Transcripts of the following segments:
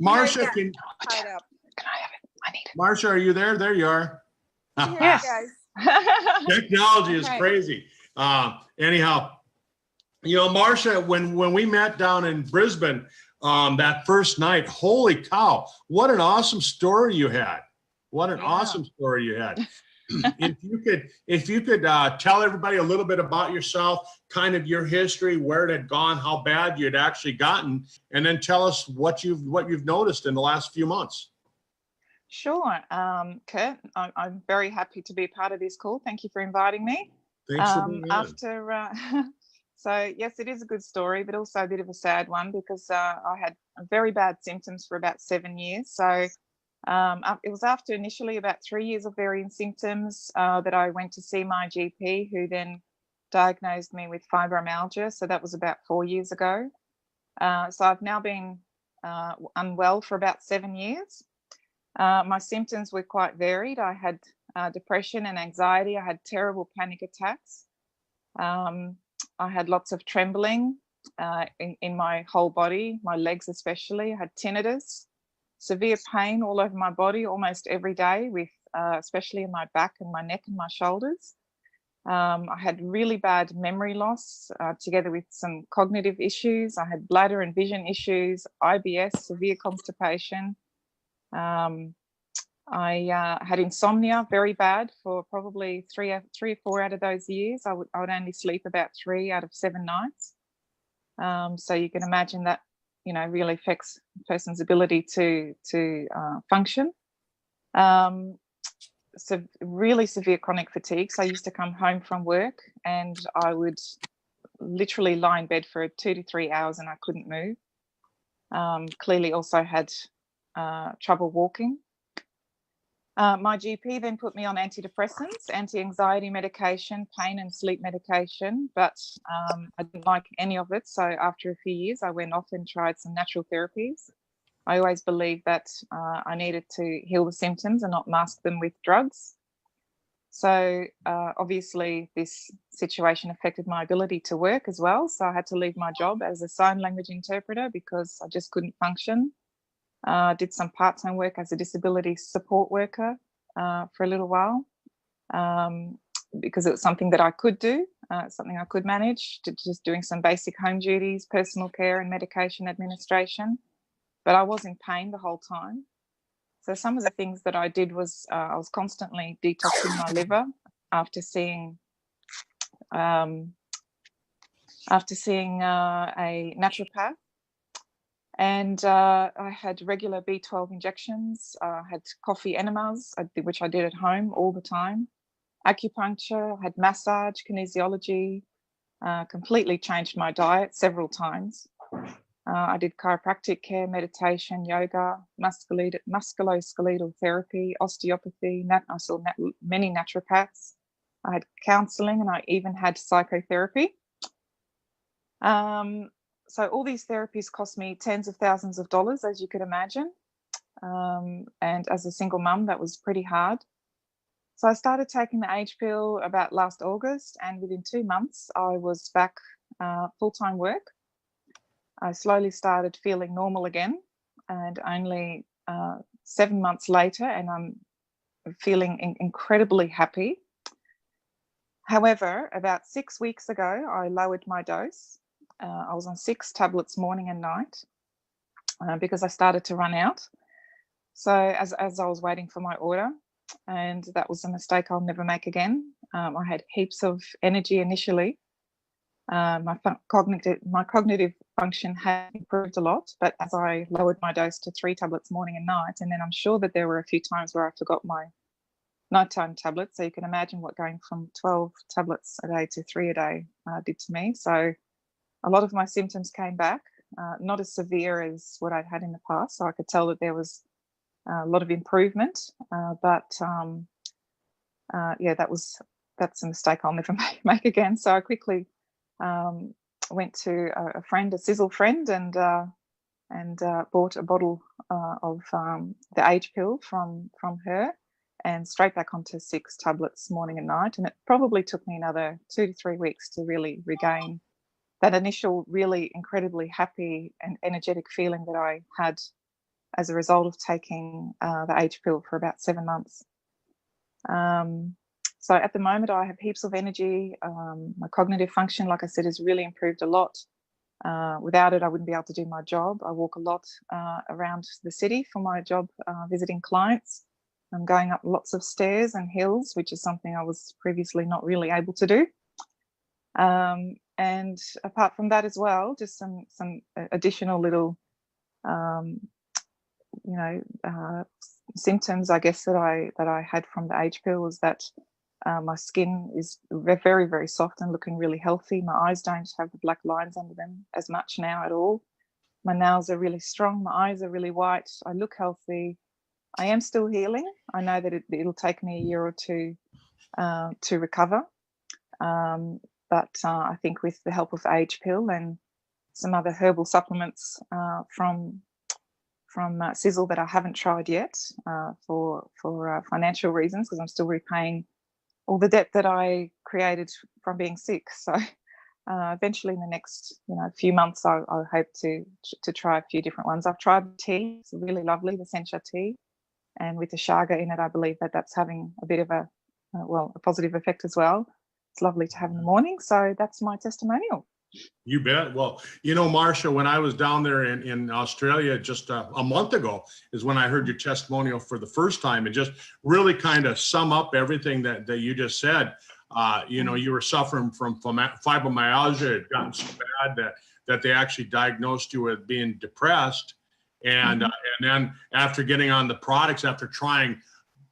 Marsha, can tied up. Can I have it? I need it. Marsha, are you there? There you are. Yes, guys. Technology is Okay. crazy. Anyhow, you know, Marsha, when we met down in Brisbane that first night, holy cow, what an awesome story you had. What an awesome story you had. If you could tell everybody a little bit about yourself, kind of your history, where it had gone, how bad you had actually gotten, and then tell us what you've noticed in the last few months. Sure, Kurt. I'm very happy to be part of this call. Thank you for inviting me. Thanks for being on. So yes, it is a good story, but also a bit of a sad one because I had very bad symptoms for about 7 years. So it was after initially about 3 years of varying symptoms that I went to see my GP, who then diagnosed me with fibromyalgia. So that was about 4 years ago. So I've now been unwell for about 7 years. My symptoms were quite varied. I had depression and anxiety. I had terrible panic attacks. I had lots of trembling in my whole body, my legs especially. I had tinnitus, severe pain all over my body almost every day, with especially in my back and my neck and my shoulders. I had really bad memory loss together with some cognitive issues. I had bladder and vision issues, IBS, severe constipation. I had insomnia very bad for probably three or four out of those years. I would only sleep about 3 out of 7 nights. So you can imagine that, you know, really affects a person's ability to function. So really severe chronic fatigue. So I used to come home from work and I would literally lie in bed for 2 to 3 hours and I couldn't move. Clearly also had trouble walking. My GP then put me on antidepressants, anti-anxiety medication, pain and sleep medication, but I didn't like any of it. So after a few years, I went off and tried some natural therapies. I always believed that I needed to heal the symptoms and not mask them with drugs. So obviously this situation affected my ability to work as well. So I had to leave my job as a sign language interpreter because I just couldn't function. Did some part-time work as a disability support worker for a little while because it was something that I could do, something I could manage, just doing some basic home duties, personal care and medication administration. But I was in pain the whole time. So some of the things that I did was I was constantly detoxing my liver after seeing a naturopath. And I had regular B12 injections. I had coffee enemas, which I did at home all the time. Acupuncture, had massage, kinesiology, completely changed my diet several times. I did chiropractic care, meditation, yoga, musculoskeletal therapy, osteopathy. I saw many naturopaths. I had counselling and I even had psychotherapy. So all these therapies cost me tens of thousands of dollars, as you could imagine. And as a single mum, that was pretty hard. So I started taking the age pill about last August, and within 2 months, I was back full-time work. I slowly started feeling normal again, and only 7 months later, and I'm feeling incredibly happy. However, about 6 weeks ago, I lowered my dose. I was on 6 tablets morning and night because I started to run out. So as I was waiting for my order, and that was a mistake I'll never make again. I had heaps of energy initially. My cognitive function had improved a lot, but as I lowered my dose to 3 tablets morning and night, and then I'm sure that there were a few times where I forgot my nighttime tablets. So you can imagine what going from 12 tablets a day to 3 a day did to me. So a lot of my symptoms came back, not as severe as what I'd had in the past. So I could tell that there was a lot of improvement, but that's a mistake I'll never make again. So I quickly went to a friend, a sizzle friend, and bought a bottle of the age pill from her, and straight back onto 6 tablets morning and night. And it probably took me another 2 to 3 weeks to really regain that initial really incredibly happy and energetic feeling that I had as a result of taking the H pill for about 7 months. So at the moment, I have heaps of energy. My cognitive function, like I said, has really improved a lot. Without it, I wouldn't be able to do my job. I walk a lot around the city for my job, visiting clients. I'm going up lots of stairs and hills, which is something I was previously not really able to do. And apart from that as well, just some additional little, symptoms, I guess, that I had from the H pill was that my skin is very, very soft and looking really healthy. My eyes don't have the black lines under them as much now at all. My nails are really strong. My eyes are really white. I look healthy. I am still healing. I know that it'll take me a year or two to recover. But I think with the help of the H pill and some other herbal supplements from Sizzle that I haven't tried yet for financial reasons, because I'm still repaying all the debt that I created from being sick. So eventually in the next few months, I hope to try a few different ones. I've tried tea. It's really lovely, the sencha tea. And with the chaga in it, I believe that's having a bit of a positive effect as well. It's lovely to have in the morning. So that's my testimonial. You bet. Well, Marsha, when I was down there in Australia just a month ago is when I heard your testimonial for the first time, and just really kind of sum up everything that you just said. You were suffering from fibromyalgia. It had gotten so bad that they actually diagnosed you with being depressed. And then after getting on the products, after trying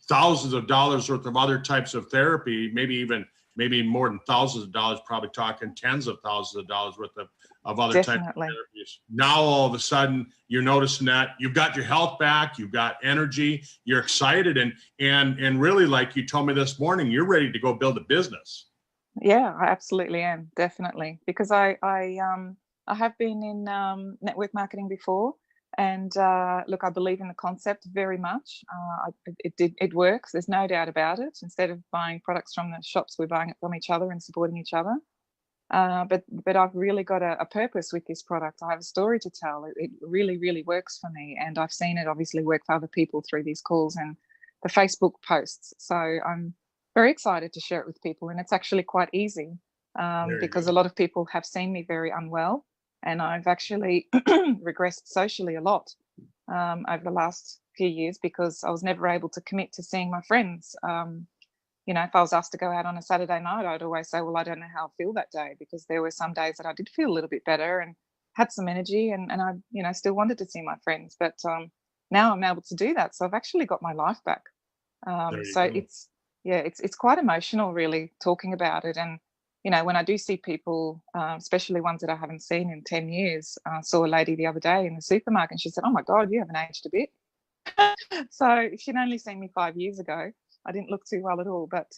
thousands of dollars worth of other types of therapy, maybe more than thousands of dollars, probably talking tens of thousands of dollars worth of other types of therapies. Now, all of a sudden, you're noticing that you've got your health back, you've got energy, you're excited, and really, like you told me this morning, you're ready to go build a business. Yeah, I absolutely am, definitely, because I have been in network marketing before. And look, I believe in the concept very much. It works. There's no doubt about it. Instead of buying products from the shops, we're buying it from each other and supporting each other. But I've really got a purpose with this product. I have a story to tell. It really, really works for me. And I've seen it obviously work for other people through these calls and the Facebook posts. So I'm very excited to share it with people. And it's actually quite easy because a lot of people have seen me very unwell. And I've actually regressed socially a lot over the last few years because I was never able to commit to seeing my friends. If I was asked to go out on a Saturday night, I'd always say, well, I don't know how I feel that day, because there were some days that I did feel a little bit better and had some energy and I still wanted to see my friends. But now I'm able to do that. So I've actually got my life back. It's quite emotional, really, talking about it. And when I do see people, especially ones that I haven't seen in 10 years, I saw a lady the other day in the supermarket and she said, oh my God, you haven't aged a bit. So if she'd only seen me 5 years ago, I didn't look too well at all. But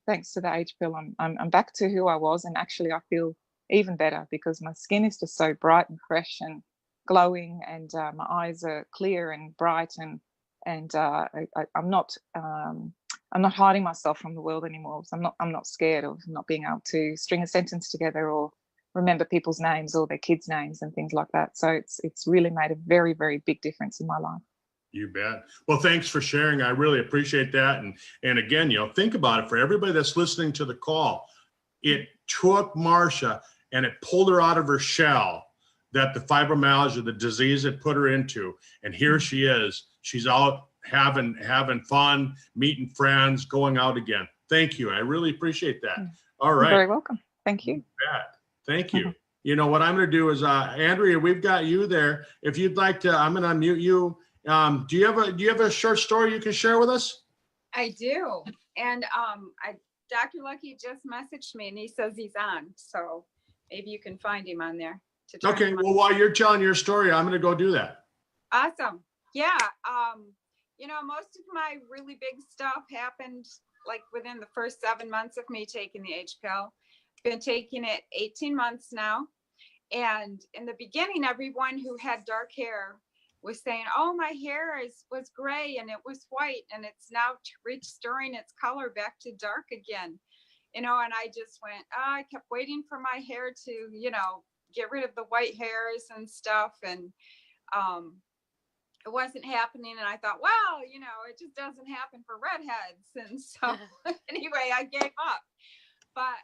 thanks to the H pill, I'm back to who I was. And actually I feel even better because my skin is just so bright and fresh and glowing, and my eyes are clear and bright, and I'm not hiding myself from the world anymore. So I'm not scared of not being able to string a sentence together or remember people's names or their kids' names and things like that. So it's really made a very, very big difference in my life. You bet. Well, thanks for sharing. I really appreciate that. And again, think about it. For everybody that's listening to the call, it took Marsha and it pulled her out of her shell that the fibromyalgia, the disease had put her into. And here she is. She's out having fun, meeting friends, going out again. Thank you. I really appreciate that. All right. You're very welcome. Thank you. Thank you. What I'm going to do is, Andrea, we've got you there. If you'd like to, I'm going to unmute you. Do you have a short story you can share with us? I do. And Dr. Lucky just messaged me and he says he's on. So maybe you can find him on there. Okay. Well, while you're telling your story, I'm going to go do that. Awesome. Yeah. Most of my really big stuff happened like within the first 7 months of me taking the H pill. Been taking it 18 months now. And in the beginning, everyone who had dark hair was saying, oh, my hair was gray and it was white and it's now restoring its color back to dark again. And I just went, I kept waiting for my hair to, get rid of the white hairs and stuff. And it wasn't happening. And I thought, well, you know, it just doesn't happen for redheads. And so anyway, I gave up. But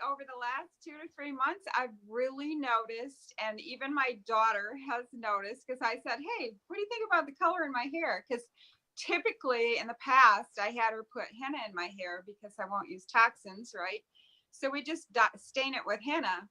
over the last 2 to 3 months, I've really noticed, and even my daughter has noticed, because I said, hey, what do you think about the color in my hair? Because typically in the past, I had her put henna in my hair because I won't use toxins, right? So we just stain it with henna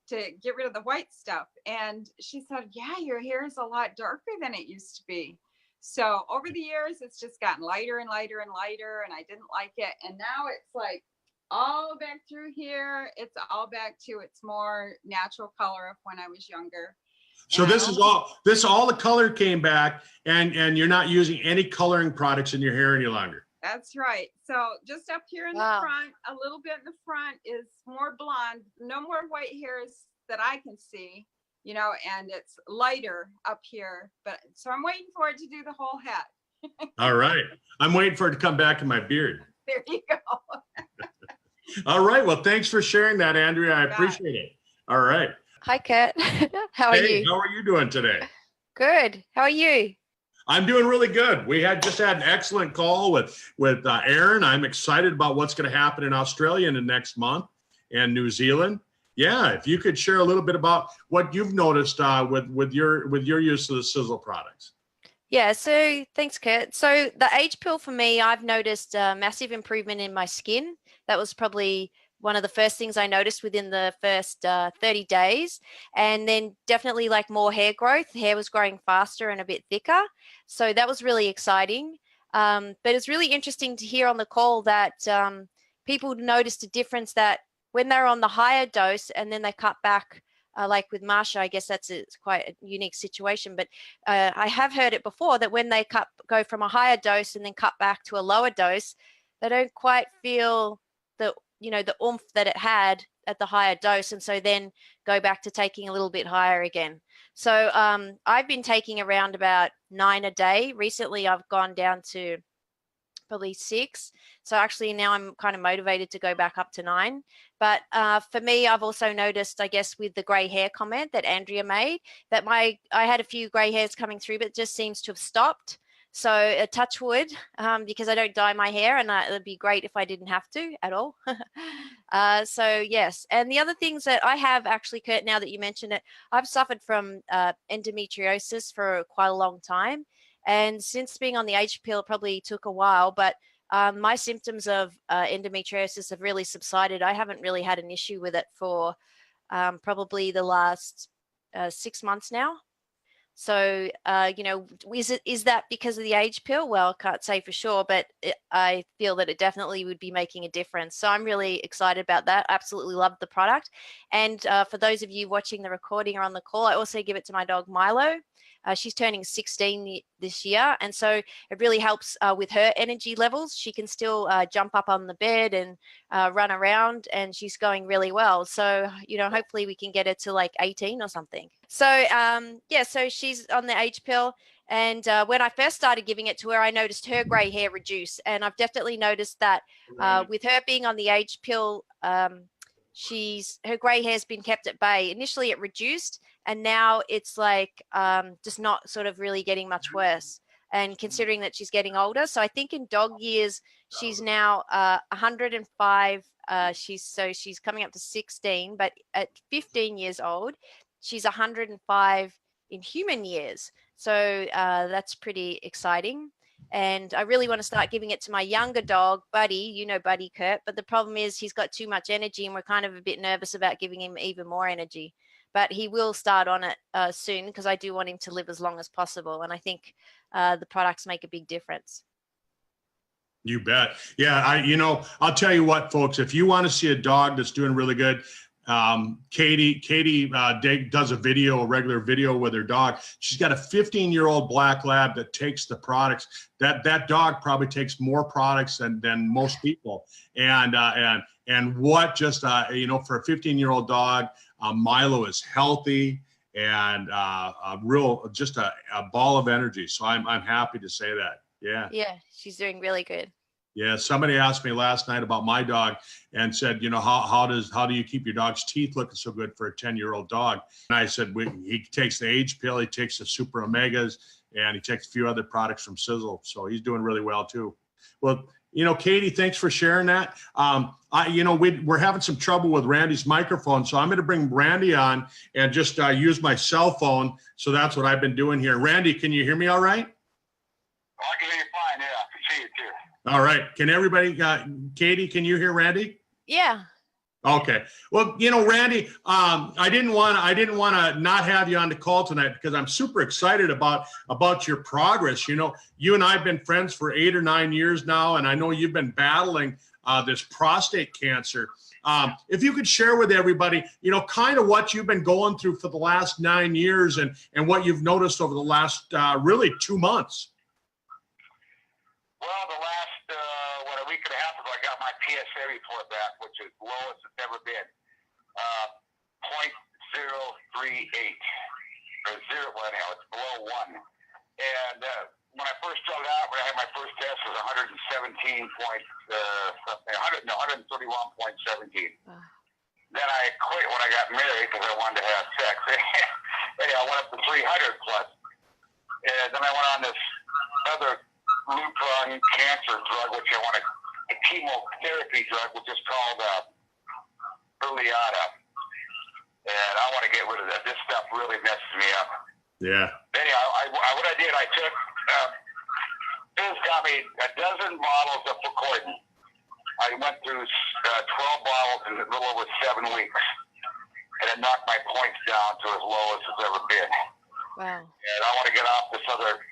to get rid of the white stuff. And she said, yeah, your hair is a lot darker than it used to be. So over the years, it's just gotten lighter and lighter and lighter, and I didn't like it. And now it's like all back through here. It's all back to its more natural color of when I was younger. So and this is all the color came back, and you're not using any coloring products in your hair any longer. That's right. So just up here in the front, a little bit in the front is more blonde, no more white hairs that I can see, you know, and it's lighter up here. But so I'm waiting for it to do the whole head. All right. I'm waiting for it to come back in my beard. There you go. All right. Well, thanks for sharing that, Andrea. I appreciate it. All right. Hi, Kurt. How are you? How are you doing today? Good. How are you? I'm doing really good. We just had an excellent call with Aaron. I'm excited about what's going to happen in Australia in the next month and New Zealand. Yeah, if you could share a little bit about what you've noticed with your use of the Sizzle products. Yeah, so thanks, Kurt. So the age pill for me, I've noticed a massive improvement in my skin. That was probably one of the first things I noticed within the first 30 days. And then definitely like more hair growth. Hair was growing faster and a bit thicker. So that was really exciting. But it's really interesting to hear on the call that people noticed a difference that when they're on the higher dose and then they cut back, like with Marsha, I guess it's quite a unique situation. But I have heard it before that when they go from a higher dose and then cut back to a lower dose, they don't quite feel the oomph that it had at the higher dose, and so then go back to taking a little bit higher again. So I've been taking around about 9 a day. Recently, I've gone down to probably 6. So actually now I'm kind of motivated to go back up to 9. But for me, I've also noticed, I guess, with the grey hair comment that Andrea made, that I had a few grey hairs coming through, but it just seems to have stopped. So a touch wood, because I don't dye my hair, and it would be great if I didn't have to at all. So yes. And the other things that I have actually, Kurt, now that you mention it, I've suffered from endometriosis for quite a long time. And since being on the age pill, it probably took a while, but my symptoms of endometriosis have really subsided. I haven't really had an issue with it for probably the last 6 months now. So, is that because of the age pill? Well, I can't say for sure, but I feel that it definitely would be making a difference. So I'm really excited about that. Absolutely love the product. And for those of you watching the recording or on the call, I also give it to my dog, Milo. She's turning 16 this year. And so it really helps with her energy levels. She can still jump up on the bed and run around, and she's going really well. So, hopefully we can get her to like 18 or something. So, so she's on the age pill. And when I first started giving it to her, I noticed her gray hair reduce. And I've definitely noticed that with her being on the age pill, her gray hair's been kept at bay. Initially it reduced, and now it's like just not sort of really getting much worse. And considering that she's getting older, so I think in dog years she's now 105. She's coming up to 16, but at 15 years old, she's 105 in human years. So that's pretty exciting. And I really want to start giving it to my younger dog, Buddy. Buddy, Kurt. But the problem is he's got too much energy, and we're kind of a bit nervous about giving him even more energy. But he will start on it soon, because I do want him to live as long as possible. And I think the products make a big difference. You bet. Yeah, I'll tell you what, folks, if you want to see a dog that's doing really good, Katie does a regular video with her dog. She's got a 15-year-old black lab that takes the products. That dog probably takes more products than most people. And what just for a 15-year-old dog, Milo is healthy and a ball of energy. So I'm happy to say that. Yeah. Yeah, she's doing really good. Yeah, somebody asked me last night about my dog and said, how do you keep your dog's teeth looking so good for a 10-year-old dog? And I said, he takes the age pill, he takes the super omegas, and he takes a few other products from Sizzle. So he's doing really well too. Well, Katie, thanks for sharing that. We're having some trouble with Randy's microphone, so I'm going to bring Randy on and just use my cell phone. So that's what I've been doing here. Randy, can you hear me all right? I can hear you fine. Yeah, I can see you too. All right. Can everybody, Katie, can you hear Randy? Yeah. Okay. Well, Randy, I didn't want to not have you on the call tonight because I'm super excited about your progress. You and I have been friends for 8 or 9 years now, and I know you've been battling this prostate cancer. If you could share with everybody, kind of what you've been going through for the last 9 years and what you've noticed over the last really 2 months. Well, the last, a week and a half ago, I got my PSA report back, which is the lowest it's ever been. 0.038. Or zero, well, anyhow, it's below 1. And when I first started out, when I had my first test, it was 117 point, 131.17. Then I quit when I got married because I wanted to have sex. Anyhow, I went up to 300 plus. And then I went on this other Lupron cancer drug, which I want a chemotherapy drug, which is called Erliata. And I want to get rid of that. This stuff really messes me up. Yeah. Anyhow, what I did, I took, Biz got me a dozen bottles of Fucoidan. I went through 12 bottles in a little over 7 weeks. And it knocked my points down to as low as it's ever been. Wow. And I want to get off this other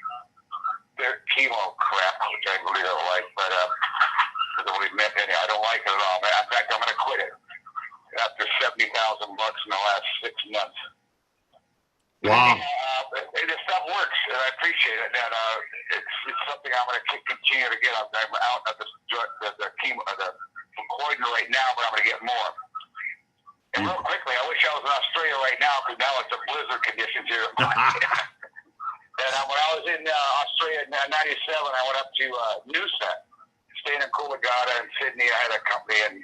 chemo crap, which I really don't like, but I don't like it at all. In fact, I'm going to quit it after $70,000 in the last 6 months. Wow. This stuff works, and I appreciate it. And it's something I'm going to continue to get. I'm out of the chemo, the Fucoidan right now, but I'm going to get more. And real quickly, I wish I was in Australia right now because now it's a blizzard conditions here. And when I was in Australia in '97, I went up to Noosa, staying in Coolangatta in Sydney. I had a company in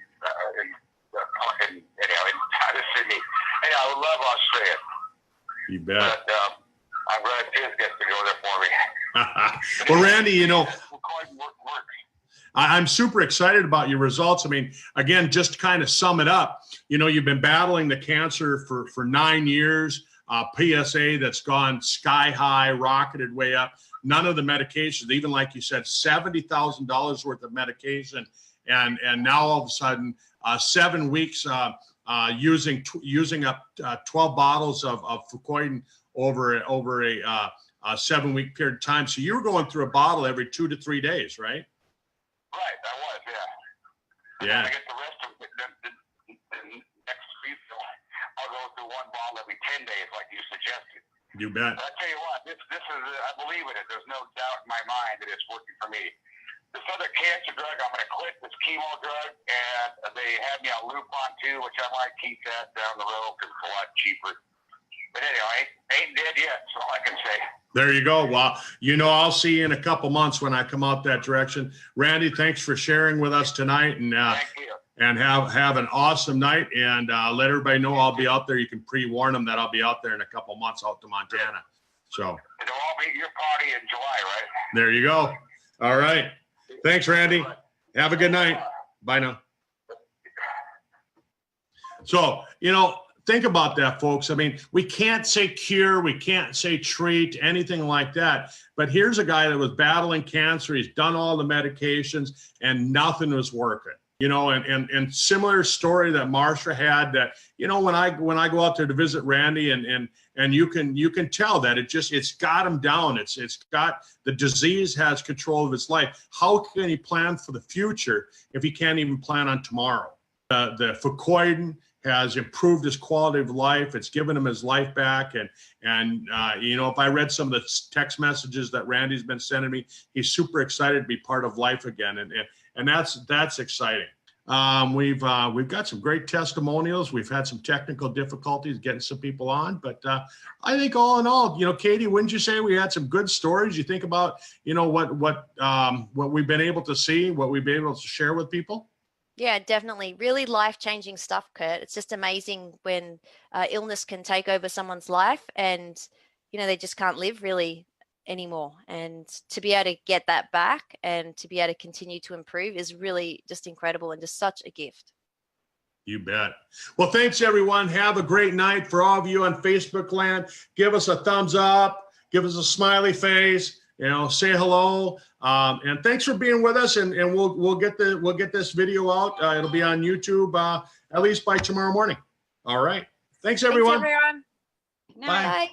Sydney. Anyhow, I love Australia. You bet. But I'm glad Tiz gets to go there for me. Well, Randy, I'm super excited about your results. I mean, again, just to kind of sum it up, you've been battling the cancer for 9 years. PSA that's gone sky high, rocketed way up. None of the medications, even like you said, $70,000 worth of medication, and now all of a sudden, 7 weeks using up 12 bottles of Fucoidan over a 7 week period of time. So you were going through a bottle every 2 to 3 days, right? Right, I was, yeah. Yeah. I get the rest of the next week. I'll go through one bottle every 10 days, like you suggested. You bet. But I tell you what, this is, I believe in it. There's no doubt in my mind that it's working for me. This other cancer drug, I'm going to quit this chemo drug, and they had me on Lupron too, which I might keep that down the road because it's a lot cheaper. But anyway, ain't dead yet, that's all I can say. There you go. Well, I'll see you in a couple months when I come out that direction. Randy, thanks for sharing with us tonight, and thank you. And have an awesome night, and let everybody know I'll be out there. You can pre-warn them that I'll be out there in a couple months out to Montana. So it'll all be your party in July, right? There you go. All right. Thanks, Randy. Have a good night. Bye now. So, think about that, folks. I mean, we can't say cure, we can't say treat, anything like that. But here's a guy that was battling cancer. He's done all the medications and nothing was working. And similar story that Marsha had, that, when I go out there to visit Randy and you can tell that it's got him down. It's got, the disease has control of his life. How can he plan for the future if he can't even plan on tomorrow? The Fucoidan has improved his quality of life. It's given him his life back. And if I read some of the text messages that Randy's been sending me, he's super excited to be part of life again. And that's exciting. We've got some great testimonials. We've had some technical difficulties getting some people on, but I think all in all, Katie, wouldn't you say we had some good stories? You think about, what we've been able to see, what we've been able to share with people? Yeah, definitely. Really life-changing stuff, Kurt. It's just amazing when illness can take over someone's life and, they just can't live really anymore. And to be able to get that back and to be able to continue to improve is really just incredible and just such a gift. You bet. Well, thanks everyone. Have a great night. For all of you on Facebook land, give us a thumbs up, give us a smiley face, say hello. And thanks for being with us. And we'll get this video out. It'll be on YouTube at least by tomorrow morning. All right. Thanks everyone. Thanks, everyone. Bye. Bye.